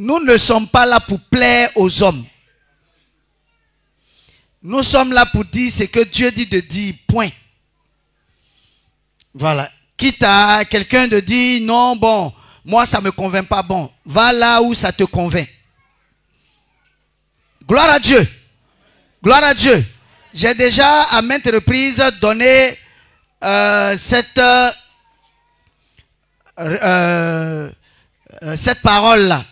nous ne sommes pas là pour plaire aux hommes. Nous sommes là pour dire ce que Dieu dit de dire, point. Voilà. Quitte à quelqu'un de dire, non, bon, moi ça ne me convainc pas, bon, va là où ça te convainc. Gloire à Dieu. Gloire à Dieu. J'ai déjà à maintes reprises donné cette parole-là.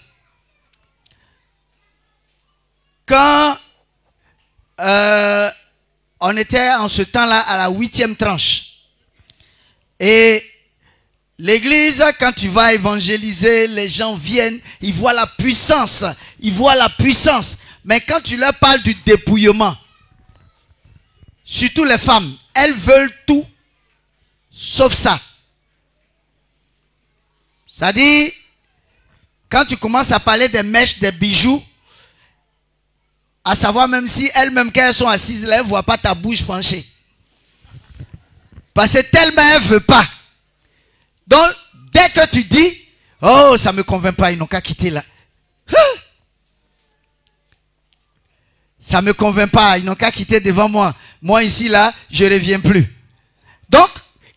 Quand on était en ce temps-là à la 8e tranche, et l'église, quand tu vas évangéliser, les gens viennent, ils voient la puissance, ils voient la puissance. Mais quand tu leur parles du dépouillement, surtout les femmes, elles veulent tout, sauf ça. C'est-à-dire, quand tu commences à parler des mèches, des bijoux, à savoir même si elles-mêmes, quand elles sont assises là, elles ne voient pas ta bouche penchée. Parce que tellement elles ne veulent pas. Donc, dès que tu dis, oh, ça ne me convainc pas, ils n'ont qu'à quitter là. Ça ne me convainc pas, ils n'ont qu'à quitter devant moi. Moi ici, là, je ne reviens plus. Donc,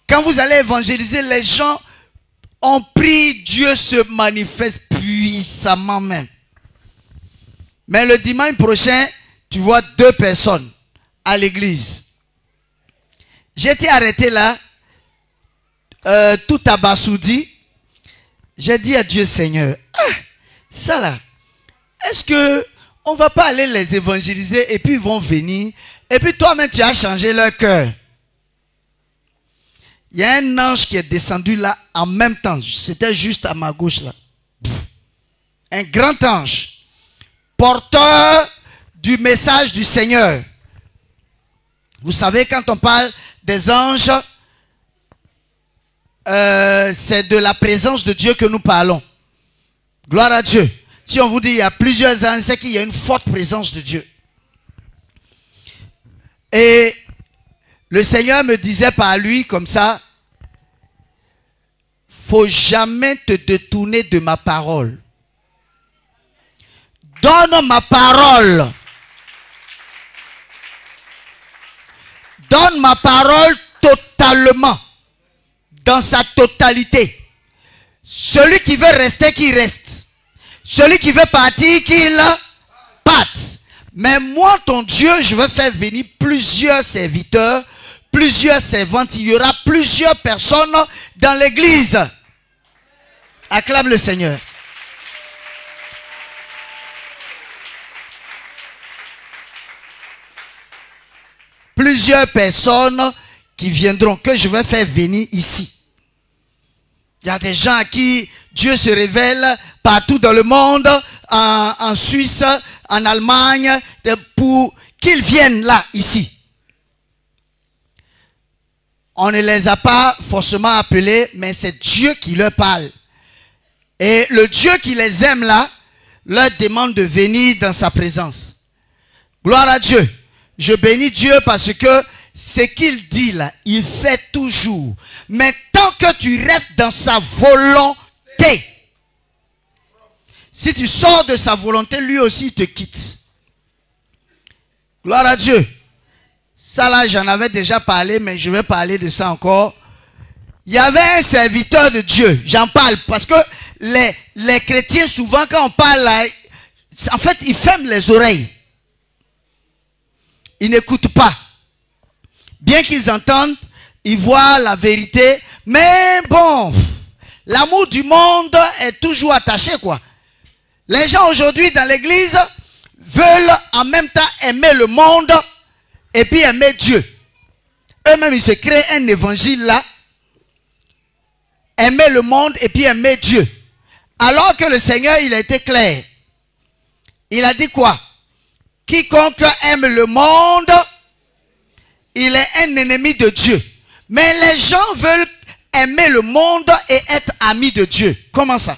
quand vous allez évangéliser, les gens ont pris, Dieu se manifeste puissamment même. Mais le dimanche prochain, tu vois 2 personnes à l'église. J'étais arrêté là, tout abasourdi. J'ai dit à Dieu, Seigneur, ça là, est-ce que on ne va pas aller les évangéliser et puis ils vont venir et puis toi-même tu as changé leur cœur? Il y a un ange qui est descendu là en même temps. C'était juste à ma gauche là. Un grand ange. Porteur du message du Seigneur. Vous savez, quand on parle des anges, c'est de la présence de Dieu que nous parlons. Gloire à Dieu. Si on vous dit il y a plusieurs anges, c'est qu'il y a une forte présence de Dieu. Et le Seigneur me disait par lui comme ça, faut jamais te détourner de ma parole. Donne ma parole. Donne ma parole totalement. Dans sa totalité. Celui qui veut rester, qu'il reste. Celui qui veut partir, qu'il parte. Mais moi, ton Dieu, je veux faire venir plusieurs serviteurs, plusieurs servantes. Il y aura plusieurs personnes dans l'église. Acclame le Seigneur. Plusieurs personnes qui viendront, que je vais faire venir ici. Il y a des gens à qui Dieu se révèle partout dans le monde, en Suisse, en Allemagne, pour qu'ils viennent là, ici. On ne les a pas forcément appelés, mais c'est Dieu qui leur parle. Et le Dieu qui les aime là, leur demande de venir dans sa présence. Gloire à Dieu. Je bénis Dieu parce que ce qu'il dit là, il fait toujours. Mais tant que tu restes dans sa volonté, si tu sors de sa volonté, lui aussi il te quitte. Gloire à Dieu. Ça là, j'en avais déjà parlé, mais je vais parler de ça encore. Il y avait un serviteur de Dieu, j'en parle, parce que les chrétiens, souvent quand on parle là, en fait, ils ferment les oreilles. Ils n'écoutent pas. Bien qu'ils entendent, ils voient la vérité. Mais bon, l'amour du monde est toujours attaché, quoi. Les gens aujourd'hui dans l'église veulent en même temps aimer le monde et puis aimer Dieu. Eux-mêmes, ils se créent un évangile là. Aimer le monde et puis aimer Dieu. Alors que le Seigneur, il a été clair. Il a dit quoi? Quiconque aime le monde, il est un ennemi de Dieu. Mais les gens veulent aimer le monde et être amis de Dieu. Comment ça?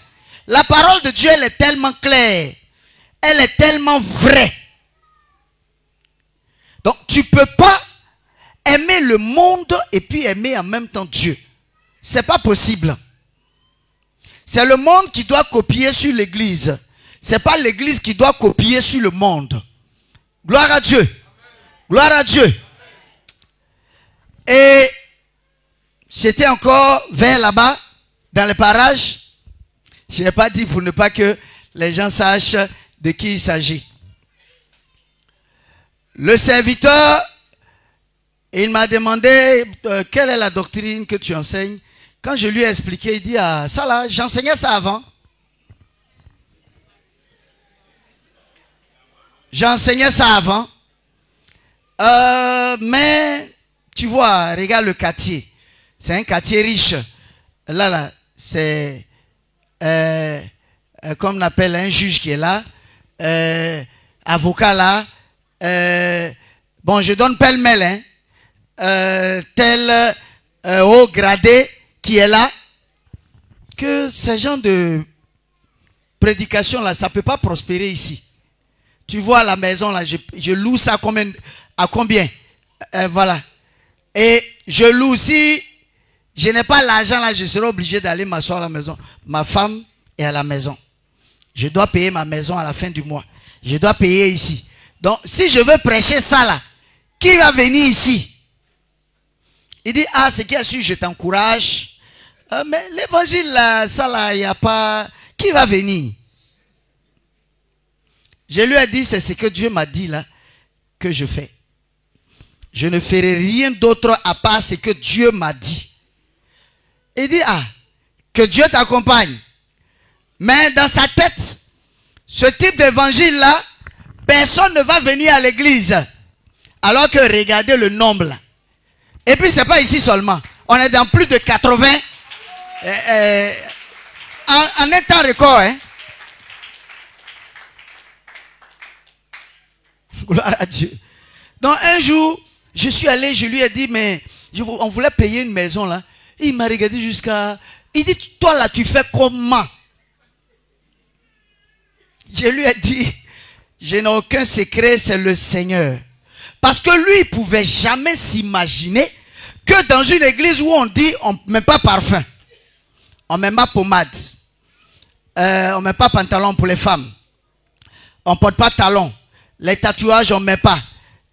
La parole de Dieu, elle est tellement claire. Elle est tellement vraie. Donc, tu ne peux pas aimer le monde et puis aimer en même temps Dieu. Ce n'est pas possible. C'est le monde qui doit copier sur l'église. Ce n'est pas l'église qui doit copier sur le monde. Gloire à Dieu. Gloire à Dieu. Et j'étais encore vers là-bas, dans les parages. Je n'ai pas dit pour ne pas que les gens sachent de qui il s'agit. Le serviteur, il m'a demandé quelle est la doctrine que tu enseignes. Quand je lui ai expliqué, il dit, ah, ça là, j'enseignais ça avant. J'enseignais ça avant. Mais, tu vois, regarde le quartier. C'est un quartier riche. Là, c'est, comme on appelle un juge qui est là, avocat là. Bon, je donne pêle-mêle, hein. Tel haut gradé qui est là. Que ce genre de prédication là, ça ne peut pas prospérer ici. Tu vois la maison là, je loue ça à combien? Voilà. Et je loue, si je n'ai pas l'argent là, je serai obligé d'aller m'asseoir à la maison. Ma femme est à la maison. Je dois payer ma maison à la fin du mois. Je dois payer ici. Donc, si je veux prêcher ça là, qui va venir ici? Il dit, ah, c'est qui a su, je t'encourage. Mais l'évangile là, ça là, il n'y a pas... Qui va venir? Je lui ai dit, c'est ce que Dieu m'a dit là, que je fais. Je ne ferai rien d'autre à part ce que Dieu m'a dit. Il dit, ah, que Dieu t'accompagne. Mais dans sa tête, ce type d'évangile là, personne ne va venir à l'église. Alors que regardez le nombre là. Et puis c'est pas ici seulement. On est dans plus de 80 en un temps record. Hein? Gloire à Dieu. Donc un jour, je suis allé, je lui ai dit, mais on voulait payer une maison là. Il m'a regardé jusqu'à... Il dit, toi là, tu fais comment? Je lui ai dit, je n'ai aucun secret, c'est le Seigneur. Parce que lui, il ne pouvait jamais s'imaginer que dans une église où on dit, on ne met pas parfum, on ne met pas pommade, on ne met pas pantalon pour les femmes, on ne porte pas talons, les tatouages, on ne met pas,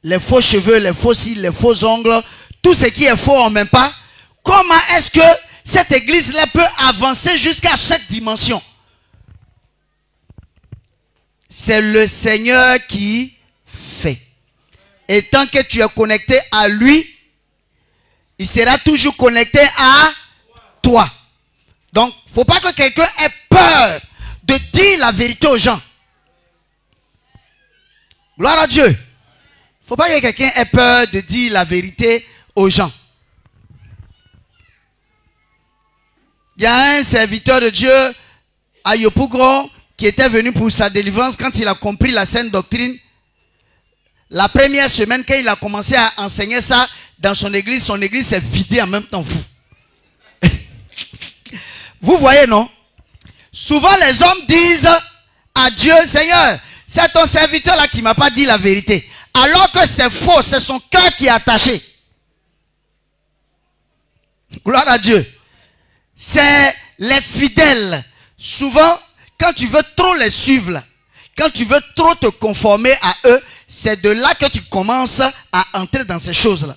les faux cheveux, les faux cils, les faux ongles, tout ce qui est faux, on ne met pas. Comment est-ce que cette église-là peut avancer jusqu'à cette dimension? C'est le Seigneur qui fait. Et tant que tu es connecté à lui, il sera toujours connecté à toi. Donc, il ne faut pas que quelqu'un ait peur de dire la vérité aux gens. Gloire à Dieu. Il ne faut pas que quelqu'un ait peur de dire la vérité aux gens. Il y a un serviteur de Dieu à Yopougon qui était venu pour sa délivrance quand il a compris la sainte doctrine. La première semaine, quand il a commencé à enseigner ça dans son église s'est vidée en même temps. Vous voyez, non? Souvent, les hommes disent à Dieu, Seigneur, c'est ton serviteur là qui ne m'a pas dit la vérité. Alors que c'est faux, c'est son cœur qui est attaché. Gloire à Dieu. C'est les fidèles. Souvent, quand tu veux trop les suivre, là, quand tu veux trop te conformer à eux, c'est de là que tu commences à entrer dans ces choses-là.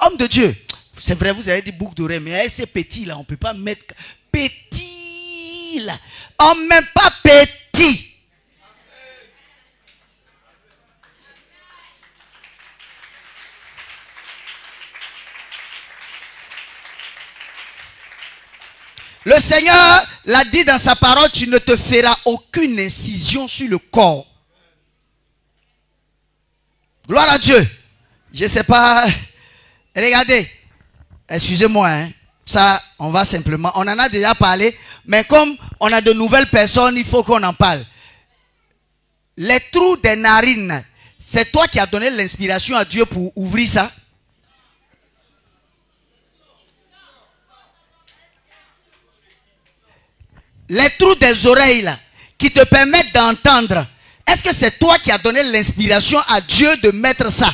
Homme de Dieu, c'est vrai, vous avez dit boucle d'oreille, mais ces petits là, on ne peut pas mettre petit là. On ne met pas petit. Le Seigneur l'a dit dans sa parole, tu ne te feras aucune incision sur le corps. Gloire à Dieu. Je ne sais pas. Regardez. Excusez-moi. Hein. Ça, on va simplement. On en a déjà parlé. Mais comme on a de nouvelles personnes, il faut qu'on en parle. Les trous des narines. C'est toi qui as donné l'inspiration à Dieu pour ouvrir ça. Les trous des oreilles là, qui te permettent d'entendre. Est-ce que c'est toi qui as donné l'inspiration à Dieu de mettre ça?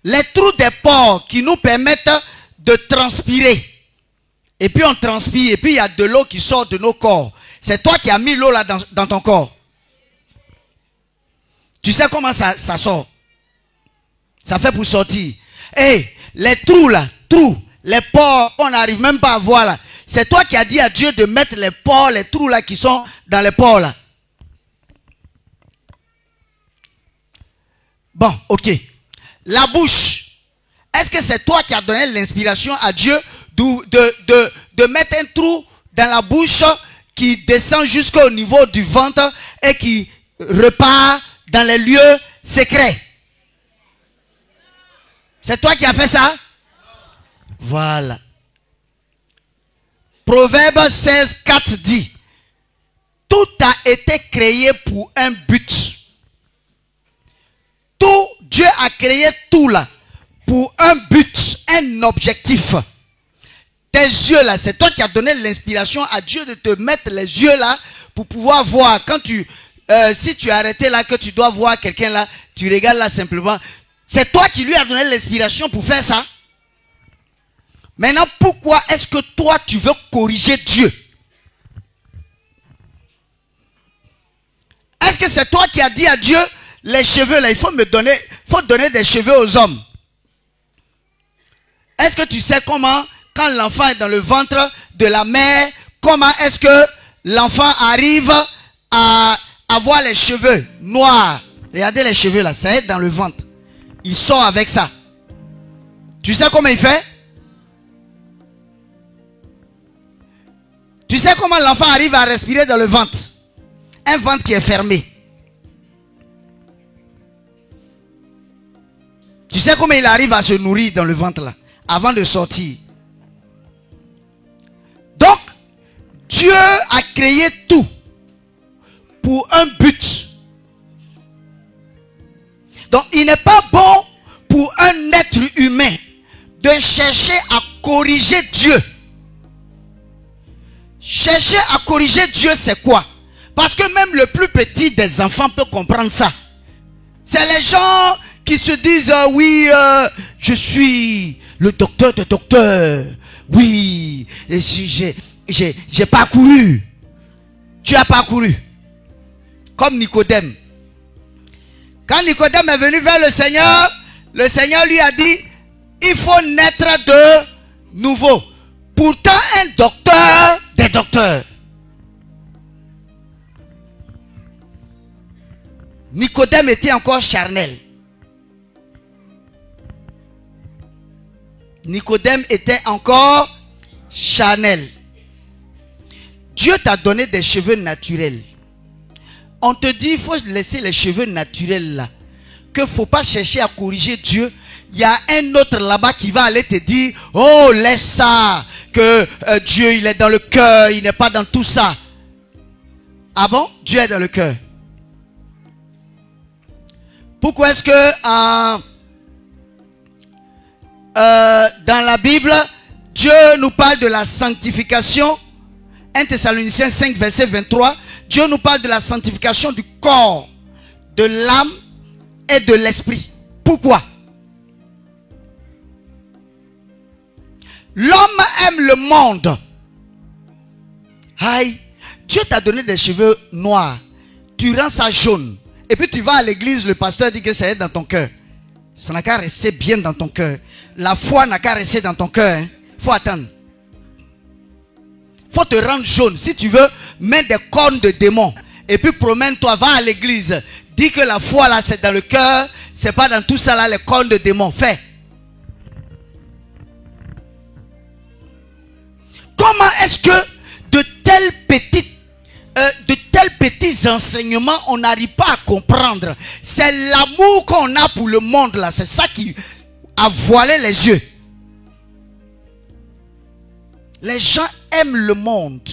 Les trous des pores qui nous permettent de transpirer Et puis on transpire. Et puis il y a de l'eau qui sort de nos corps. C'est toi qui as mis l'eau là dans ton corps. Tu sais comment ça sort? Ça fait pour sortir. Et les trous là, les pores, on n'arrive même pas à voir là. C'est toi qui as dit à Dieu de mettre les pores, les trous là qui sont dans les pores là. Bon, ok. La bouche. Est-ce que c'est toi qui as donné l'inspiration à Dieu de mettre un trou dans la bouche qui descend jusqu'au niveau du ventre et qui repart dans les lieux secrets? C'est toi qui as fait ça? Voilà. Proverbe 16, 4 dit: tout a été créé pour un but. Tout, Dieu a créé tout là pour un but, un objectif. Tes yeux là, c'est toi qui as donné l'inspiration à Dieu de te mettre les yeux là pour pouvoir voir. Quand si tu es arrêté là, que tu dois voir quelqu'un là, tu regardes là simplement. C'est toi qui lui as donné l'inspiration pour faire ça. Maintenant, pourquoi est-ce que toi tu veux corriger Dieu? Est-ce que c'est toi qui as dit à Dieu, les cheveux là, il faut donner des cheveux aux hommes? Est-ce que tu sais comment, quand l'enfant est dans le ventre de la mère, comment est-ce que l'enfant arrive à avoir les cheveux noirs? Regardez les cheveux là, ça est dans le ventre. Il sort avec ça. Tu sais comment il fait? Tu sais comment l'enfant arrive à respirer dans le ventre? Un ventre qui est fermé. Tu sais comment il arrive à se nourrir dans le ventre là, avant de sortir? Donc, Dieu a créé tout pour un but. Donc, il n'est pas bon pour un être humain de chercher à corriger Dieu. Chercher à corriger Dieu, c'est quoi? Parce que même le plus petit des enfants peut comprendre ça. C'est les gens qui se disent, oui, je suis le docteur de docteurs. Oui, j'ai parcouru. Tu as parcouru. Comme Nicodème. Quand Nicodème est venu vers le Seigneur lui a dit, il faut naître de nouveau. Pourtant, un docteur des docteurs. Nicodème était encore charnel. Nicodème était encore charnel. Dieu t'a donné des cheveux naturels. On te dit, il faut laisser les cheveux naturels là. Que il ne faut pas chercher à corriger Dieu. Il y a un autre là-bas qui va aller te dire, oh laisse ça. Que Dieu il est dans le cœur, il n'est pas dans tout ça. Ah bon? Dieu est dans le cœur. Pourquoi est-ce que dans la Bible, Dieu nous parle de la sanctification? 1 Thessaloniciens 5 verset 23. Dieu nous parle de la sanctification du corps, de l'âme et de l'esprit. Pourquoi? L'homme aime le monde. Aïe, Dieu t'a donné des cheveux noirs. Tu rends ça jaune. Et puis tu vas à l'église, le pasteur dit que ça est dans ton cœur. Ça n'a qu'à rester bien dans ton cœur. La foi n'a qu'à rester dans ton cœur. Il faut attendre. Il faut te rendre jaune. Si tu veux, mets des cornes de démons. Et puis promène-toi, va à l'église. Dis que la foi là, c'est dans le cœur. C'est pas dans tout ça là, les cornes de démons. Fais. Comment est-ce que de tels petits enseignements, on n'arrive pas à comprendre? C'est l'amour qu'on a pour le monde là. C'est ça qui a voilé les yeux. Les gens aiment le monde.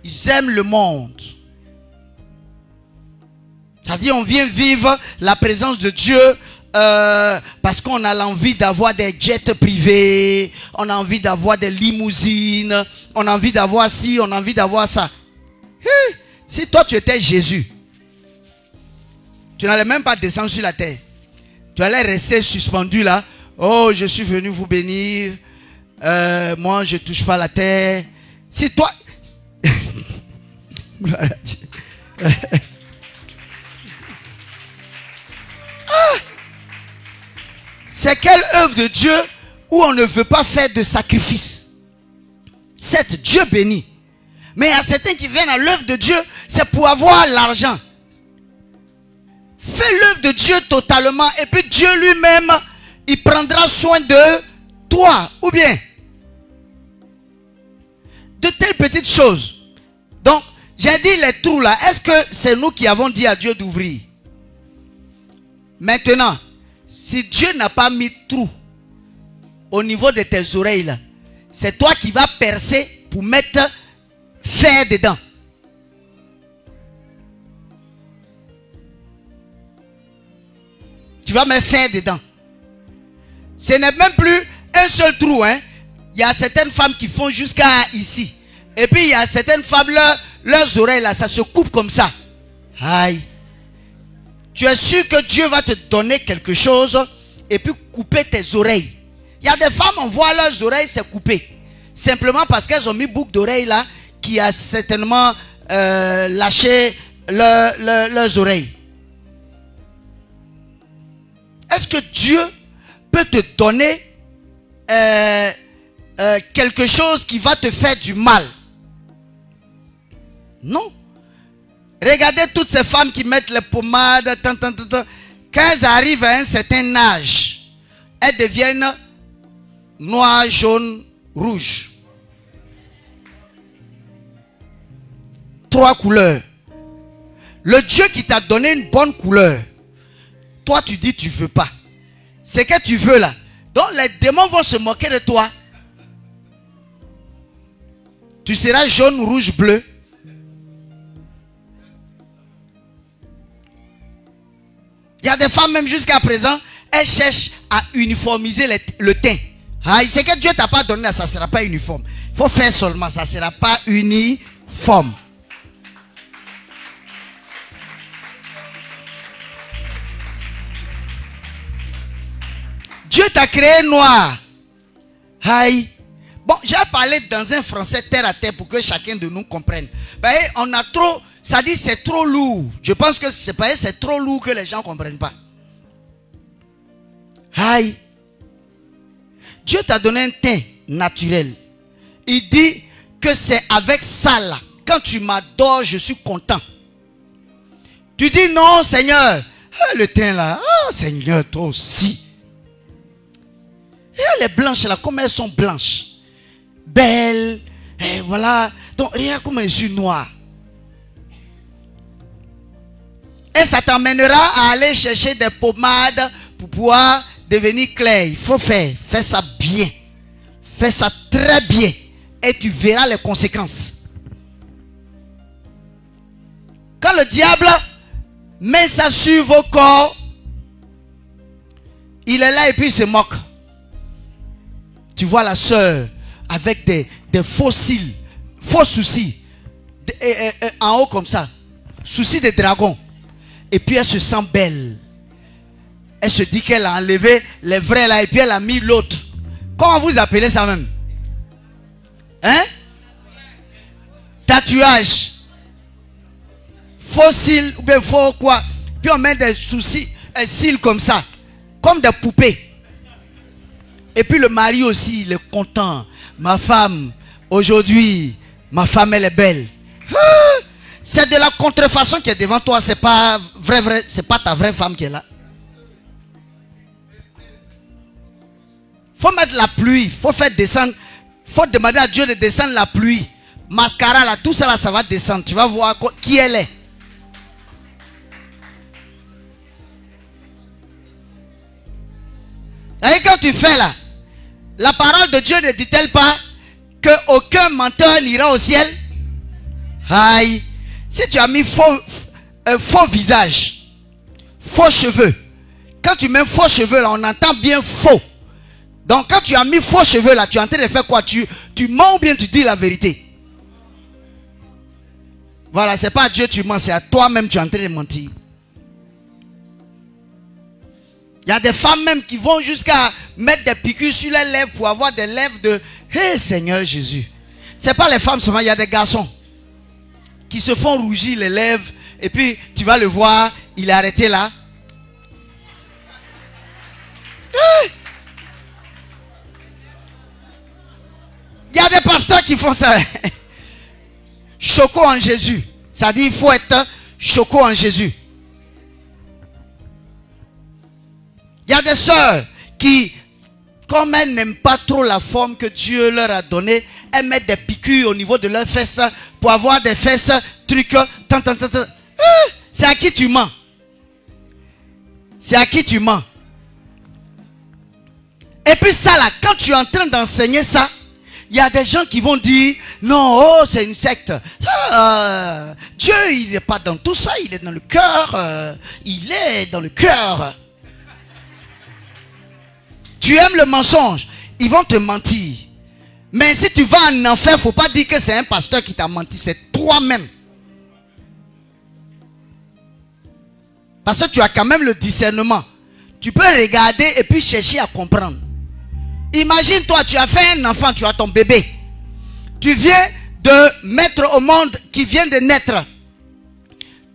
Ils aiment le monde. C'est-à-dire on vient vivre la présence de Dieu parce qu'on a l'envie d'avoir des jets privés, on a envie d'avoir des limousines, on a envie d'avoir ci, on a envie d'avoir ça. Si toi tu étais Jésus, tu n'allais même pas descendre sur la terre. Tu allais rester suspendu là. Oh, je suis venu vous bénir. moi je touche pas la terre. Si toi... C'est quelle œuvre de Dieu où on ne veut pas faire de sacrifice? C'est Dieu béni. Mais il y a certains qui viennent à l'œuvre de Dieu, c'est pour avoir l'argent. Fais l'œuvre de Dieu totalement et puis Dieu lui-même, il prendra soin de toi. Ou bien, de telles petites choses. Donc, j'ai dit les trous là. Est-ce que c'est nous qui avons dit à Dieu d'ouvrir? Maintenant, si Dieu n'a pas mis trou au niveau de tes oreilles là, c'est toi qui vas percer pour mettre fer dedans. Tu vas mettre fer dedans. Ce n'est même plus un seul trou, hein. Il y a certaines femmes qui font jusqu'à ici. Et puis il y a certaines femmes, leurs oreilles là, ça se coupe comme ça. Aïe. Tu es sûr que Dieu va te donner quelque chose et puis couper tes oreilles. Il y a des femmes, on voit leurs oreilles se couper. Simplement parce qu'elles ont mis boucle d'oreille là, qui a certainement lâché leurs oreilles. Est-ce que Dieu peut te donner quelque chose qui va te faire du mal? Non. Regardez toutes ces femmes qui mettent les pommades. Quand elles arrivent à un certain âge, elles deviennent noires, jaunes, rouges. 3 couleurs. Le Dieu qui t'a donné une bonne couleur, toi tu dis tu veux pas. C'est que tu veux là. Donc les démons vont se moquer de toi. Tu seras jaune, rouge, bleu. Il y a des femmes même jusqu'à présent, elles cherchent à uniformiser le teint. C'est que Dieu t'a pas donné, ça ne sera pas uniforme. Il faut faire seulement, ça ne sera pas uniforme. Dieu t'a créé noir. Aïe. Bon, j'ai parlé dans un français terre à terre pour que chacun de nous comprenne. Ben, on a trop, ça dit c'est trop lourd. Je pense que c'est trop lourd que les gens ne comprennent pas. Aïe. Dieu t'a donné un teint naturel. Il dit que c'est avec ça là. Quand tu m'adores, je suis content. Tu dis non, Seigneur. Ah, le teint là. Ah, Seigneur, toi aussi. Regarde les blanches là, comme elles sont blanches. Belles. Et voilà. Donc, regarde comment je suis noir. Et ça t'amènera à aller chercher des pommades pour pouvoir devenir clair. Il faut faire ça bien. Fais ça très bien. Et tu verras les conséquences. Quand le diable met ça sur vos corps, il est là et puis il se moque. Tu vois la sœur avec des faux cils, faux soucis, en haut comme ça, soucis de dragon. Et puis elle se sent belle. Elle se dit qu'elle a enlevé les vrais là et puis elle a mis l'autre. Comment vous appelez ça même? Hein? Tatouage. Faux cils ou bien faux quoi. Puis on met des soucis, cils comme ça, comme des poupées. Et puis le mari aussi, il est content. Ma femme, aujourd'hui, ma femme elle est belle. C'est de la contrefaçon qui est devant toi. C'est pas vrai, c'est pas ta vraie femme qui est là. Faut mettre la pluie. Faut faire descendre. Faut demander à Dieu de descendre la pluie. Mascara là, tout ça là, ça va descendre. Tu vas voir qui elle est. Et quand tu fais là, la parole de Dieu ne dit-elle pas qu'aucun menteur n'ira au ciel? Aïe. Si tu as mis faux visage, faux cheveux, quand tu mets faux cheveux là, on entend bien faux. Donc quand tu as mis faux cheveux là, tu es en train de faire quoi? Tu mens ou bien tu dis la vérité? Voilà, c'est pas à Dieu tu mens, c'est à toi-même tu es en train de mentir. Il y a des femmes même qui vont jusqu'à mettre des piqûres sur les lèvres pour avoir des lèvres de Hé Seigneur Jésus. Ce n'est pas les femmes seulement, il y a des garçons qui se font rougir les lèvres et puis tu vas le voir, il est arrêté là. Il y a des pasteurs qui font ça. Choco en Jésus. Ça dit il faut être choco en Jésus. Il y a des sœurs qui, comme elles n'aiment pas trop la forme que Dieu leur a donnée, elles mettent des piqûres au niveau de leurs fesses pour avoir des fesses, trucs, c'est à qui tu mens? C'est à qui tu mens? Et puis ça là, quand tu es en train d'enseigner ça, il y a des gens qui vont dire, non, oh, c'est une secte. Ça, Dieu, il n'est pas dans tout ça, il est dans le cœur. Il est dans le cœur. Tu aimes le mensonge, ils vont te mentir. Mais si tu vas en enfer, il ne faut pas dire que c'est un pasteur qui t'a menti, c'est toi-même. Parce que tu as quand même le discernement. Tu peux regarder et puis chercher à comprendre. Imagine-toi, tu as fait un enfant, tu as ton bébé. Tu viens de mettre au monde qui vient de naître.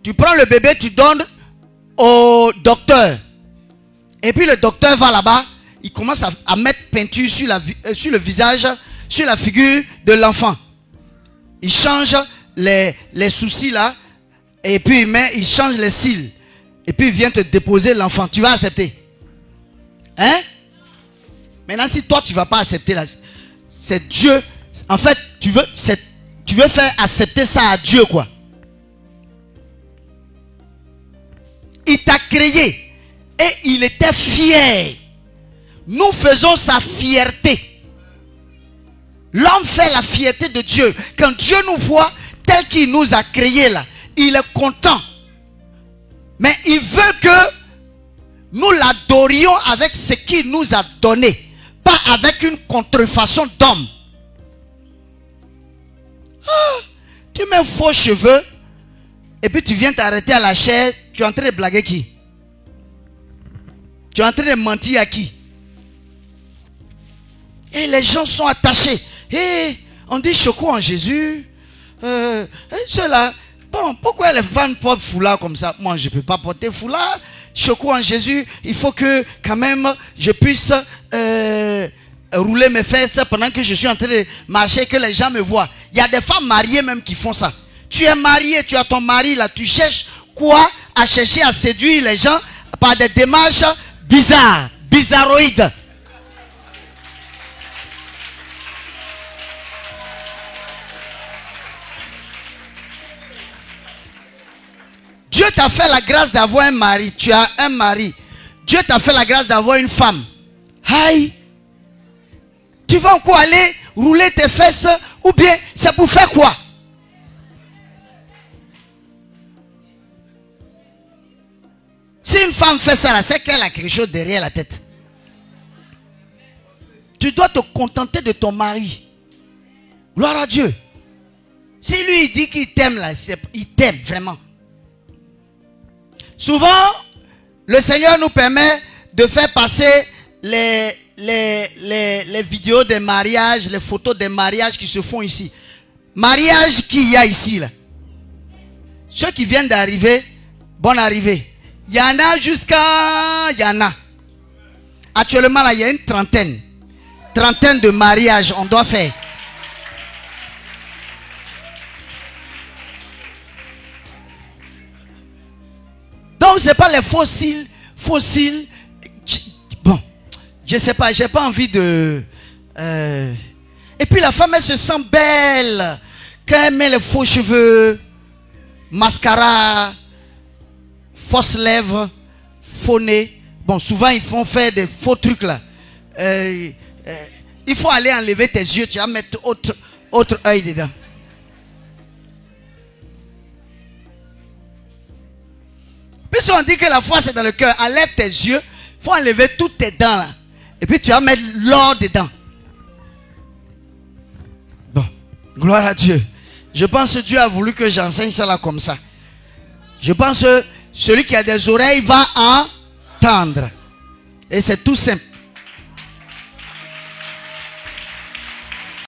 Tu prends le bébé, tu donnes au docteur. Et puis le docteur va là-bas, il commence à mettre peinture sur le visage, sur la figure de l'enfant. Il change les soucis là, et puis il change les cils. Et puis il vient te déposer l'enfant. Tu vas accepter? Hein? Maintenant, si toi tu ne vas pas accepter, c'est Dieu. En fait, tu veux faire accepter ça à Dieu, quoi. Il t'a créé et il était fier. Nous faisons sa fierté. L'homme fait la fierté de Dieu. Quand Dieu nous voit tel qu'il nous a créés là, il est content. Mais il veut que nous l'adorions avec ce qu'il nous a donné. Pas avec une contrefaçon d'homme. Tu mets faux cheveux et puis tu viens t'arrêter à la chair. Tu es en train de blaguer qui? Tu es en train de mentir à qui? Et les gens sont attachés. Et on dit choco en Jésus. Ceux-là, bon, pourquoi les femmes portent foulard comme ça? Moi, je ne peux pas porter foulard. Choco en Jésus, il faut que quand même je puisse rouler mes fesses pendant que je suis en train de marcher, que les gens me voient. Il y a des femmes mariées même qui font ça. Tu es marié, tu as ton mari là, tu cherches quoi? À chercher à séduire les gens par des démarches bizarres, bizarroïdes. Dieu t'a fait la grâce d'avoir un mari. Tu as un mari. Dieu t'a fait la grâce d'avoir une femme. Aïe. Tu vas encore aller rouler tes fesses ou bien c'est pour faire quoi? Si une femme fait ça, c'est qu'elle a quelque chose derrière la tête. Tu dois te contenter de ton mari. Gloire à Dieu. Si lui il dit qu'il t'aime là, il t'aime vraiment. Souvent, le Seigneur nous permet de faire passer les vidéos des mariages, les photos des mariages qui se font ici. Mariage qu'il y a ici, là. Ceux qui viennent d'arriver, bonne arrivée. Il y en a jusqu'à... Il y en a. Actuellement, là, il y a une trentaine. Trentaine de mariages, on doit faire. Donc, ce n'est pas les fossiles. Bon, je ne sais pas, je n'ai pas envie de... Et puis la femme, elle se sent belle. Quand elle met les faux cheveux, mascara, fausses lèvres, faux nez. Bon, souvent, ils font faire des faux trucs là. Il faut aller enlever tes yeux, tu vas mettre autre œil dedans. Puisqu'on dit que la foi c'est dans le cœur, enlève tes yeux, il faut enlever toutes tes dents là. Et puis tu vas mettre l'or dedans. Bon, gloire à Dieu. Je pense que Dieu a voulu que j'enseigne ça là comme ça. Je pense que celui qui a des oreilles va entendre. Et c'est tout simple.